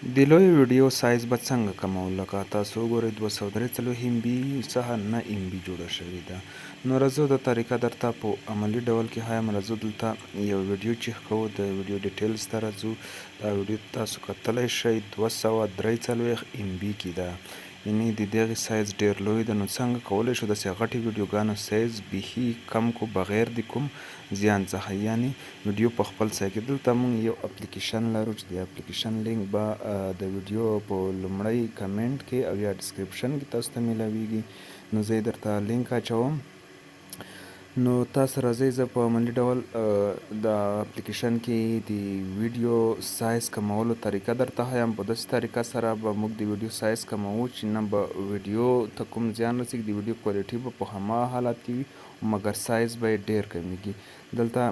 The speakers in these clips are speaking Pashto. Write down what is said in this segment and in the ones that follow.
د لوی ویډیو سایز به څنګه کمول؟ لکه تاسو وګورئ 243 MB څخه 9 MB جوړه شوې ده. نو راځو د طریقه درته په عملي ډول کې ښایم. راځو دلته یو ویډیو چیک کوو، د ویډیو ډیټیلز ته راځو. دا ویډیو تاسو کتلی شئ 243 MB کې ده، یعنې د دغې سایز ډېر لوی ده. نو څنګه کولی شو داسې غټې ویډیوګانو سایز بیخي کم کو بغیر د کوم زیان څخه، یعنې ویډیو په خپل ځای کې. دلته موږ یو اپلیکېشن لرو چې د اپلیکېشن لینک به د ویډیو په لومړی کمنټ کې او یا ډسکرپشن کې تاسو ته میلاویږي. نو زه یې درته لینک اچوم. نو تاسو راځئ زه په عملي ډول د اپلیکېشن کې د ویډیو سایز کمولو طریقه درته ښیم. په داسې طریقه سره به موږ د ویډیو سایز کموو چې نه به ویډیو ته کوم زیان رسېږي، د ویډیو کوالټي به په هماغه حالت کې وي مګر سایز به یې ډېر کمیږي. دلته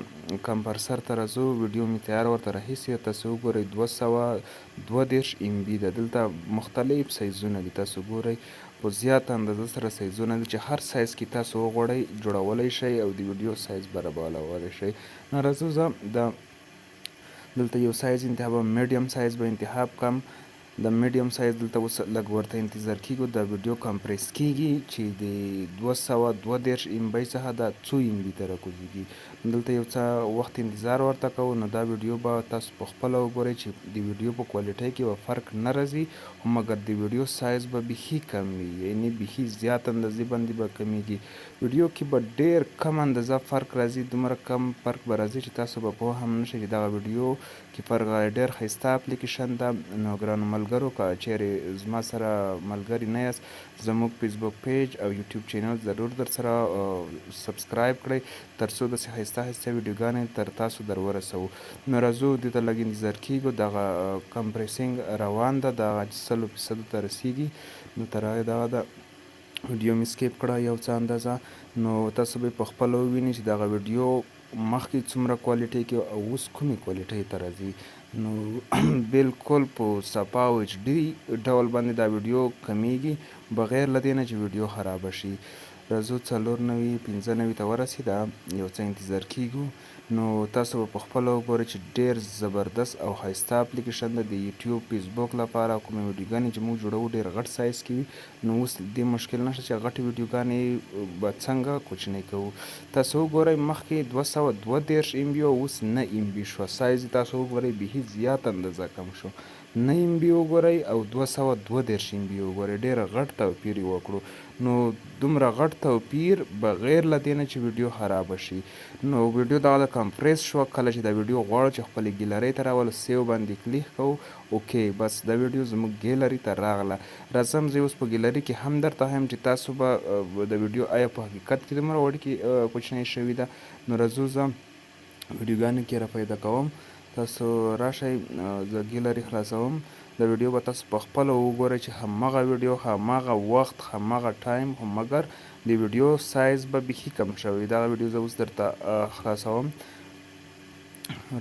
کمپرسر ته راځو، ویډیو مې تیار ورته راهیسې. تاسو وګورئ 232 MB ده. دلته مختلف سایزونه دي، تاسو ګورئ په زیاته اندازه سره سایزونه دي چې هر سایز کې تاسو وغواړئ جوړولی شئ او د ویډیو سایز برابرولی شئ. نو راځو زه دلته یو سایز انتخابوم، میډیم سایز به انتخاب کړم. د میډیم سایز دلته اوس لږ ورته انتظار کیږو، د ویډیو کمپریس کیږي چې د 232 MB څخه دا څو MB ته راکوزیږي. دلته یو څه وخت انتظار ورته کوو. نو دا ویډیو به تاسو په خپله وګورئ چې د ویډیو په کوالټۍ کې به فرق نه راځي، خو مګر د ویډیو سایز به بیخي کم وي، یعنې بیخي زیات اندازې باندې به کمیږي. ویډیو کې به ډېر کم اندازه فرق راځي، دومره کم فرق به راځي چې تاسو به پوه هم نه شئ چې دغه ویډیو کې فرق راغلی. ډېر ښایسته اپلیکېشن ده. نو ګرانو ملګرو که چیرې زما سره ملګري نه یاست، زموږ فیسبوک پیج او یوټیوب چینل ضرور در سره سبسکرایب کړئ تر څو داسې ښایسته ښایسته ویډیوګانې تر تاسو در ورسوو. نو راځو دې ته لږ انتظار کیږو. دغه کمپریسینګ روان ده، دغه 100% ته رسیږي. نو تر هغې دغه ده ویډیو مې سکیپ کړه یو څه اندازه. نو تاسو به په خپله ووینئ چې دغه ویډیو مخکې څومره کوالټۍ کې او اوس کومې کوالټۍ ته راځي. نو بالکل په صفا او HD ډول باندې دا ویډیو کمیږي بغیر له دې نه چې ویډیو خرابه شي. راځو 94 95 ته ورسېده، یو څه انتظار کیږو. نو تاسو به په خپله وګورئ چې ډېر زبردست او ښایسته اپلیکېشن ده د یوټیوب فیسبوک لپاره. کومې ویډیوګانې چې موږ جوړوو ډېر غټ سایز کې وي، نو اوس دې مشکل نشته چې غټې ویډیوګانې به څنګه کوچنۍ کوو. تاسو وګورئ مخکې 232 MB او اوس 9 MB شوه. سایز تاسو وګورئ بیخي زیات اندازه کم شو. 9 MB وګورئ او 232 MB وګورئ، ډېر غټ توپیر یې وکړو. نو دومره غټ توپیر بغیر له دې نه چې ویډیو خرابه شي. نو ویډیو دغه کمپریس شوه. کله چې دا ویډیو غواړو چې خپلې ګیلرۍ ته راولو، سیو باندې کلیک کوو، اوکې بس دا ویډیو زموږ ګیلرۍ ته راغله. راځم زه اوس په ګیلرۍ کې هم درته ښیم چې تاسو به د ویډیو آیا په حقیقت کې دومره وړوکې کوچنۍ شوې ده. نو راځو زه ویډیوګانې کې را پیدا کوم. تاسو راشئ، زه ګیلرۍ خلاصوم. د ویډیو به تاسو په خپله وګورئ چې هماغه ویډیو هماغه وخت هماغه ټایم، خو مګر د ویډیو سایز به بیخي کم شوی. دغه ویډیو زه اوس درته خلاصوم.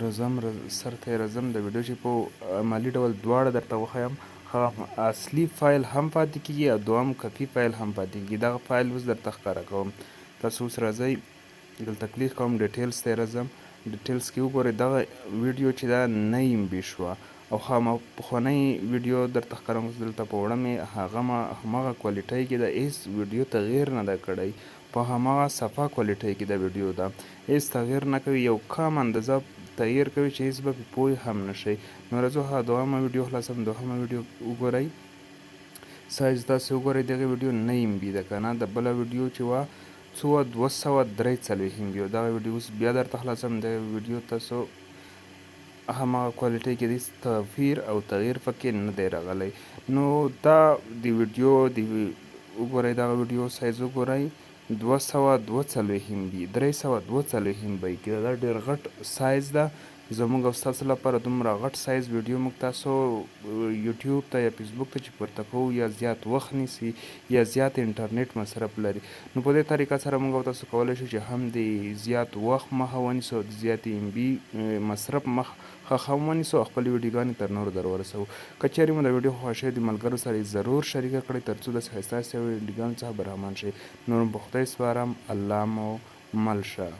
راځم سر ته یې راځم. د ویډیو چې په عملي ډول دواړه درته وښیم، اصلي فایل هم پاتې کېږي او دوهم کپي فایل هم پاتې کېږي. دغه فایل اوس درته ښکاره کوم. تاسو اوس راځئ، دلته کلیک کوم، ډیټیلز ته یې راځم. ډیټیلز کې وګورئ دغه ویډیو چې دا 9 MB شوه او پخوانی ویډیو درته ښکارم دلته په وړه مې هماغه کوالټۍ کې ده، هېڅ ویډیو تغییر نه ده کړی، په هماغه صفا کوالټۍ کې دا ویډیو ده، هېڅ تغییر نه کوي، یو کم اندازه تغییر کوي چې هېڅ به پرې پوه هم نه شئ. نو راځو دوهمه ویډیو خلاصوم. دوهمه ویډیو وګورئ، سایز تاسو وګورئ دغه ویډیو 9 MB ده که نه. د بله ویډیو چې وه 243 MB. دغه ویډیو اوس بیا درته خلاصوم. دغه ویډیو تاسو هماغه کوالټۍ کې هېڅ توپیر او تغییر پکې نه دی راغلی. نو دا د ویډیو وګورئ دغه ویډیو سایز وګورئ 242 MB 342 MB کې دا ډېر غټ سایز ده. زموږ او ستاسو لپاره دومره غټ سایز ویډیو موږ تاسو یوټیوب ته یا فیسبوک ته چې پورته کوو یا زیات وخت نیسي یا زیات انټرنیټ مصرف لري. نو په دې طریقه سره موږ او تاسو کولی شو چې هم د زیات وخت مخه ونیسو او د زیاتې MB مصرف مخه هم ونیسو او خپلې ویډیوګانې تر نورو در ورسوو. که چیرې مو د ویډیو خوښه شوې د ملګرو سره یې ضرور شریکه کړئ تر څو داسې ښایسته ښایسته ویډیوګانو څخه برخمن شئ. نور مو په خدای سپارم، الله مو مل شه.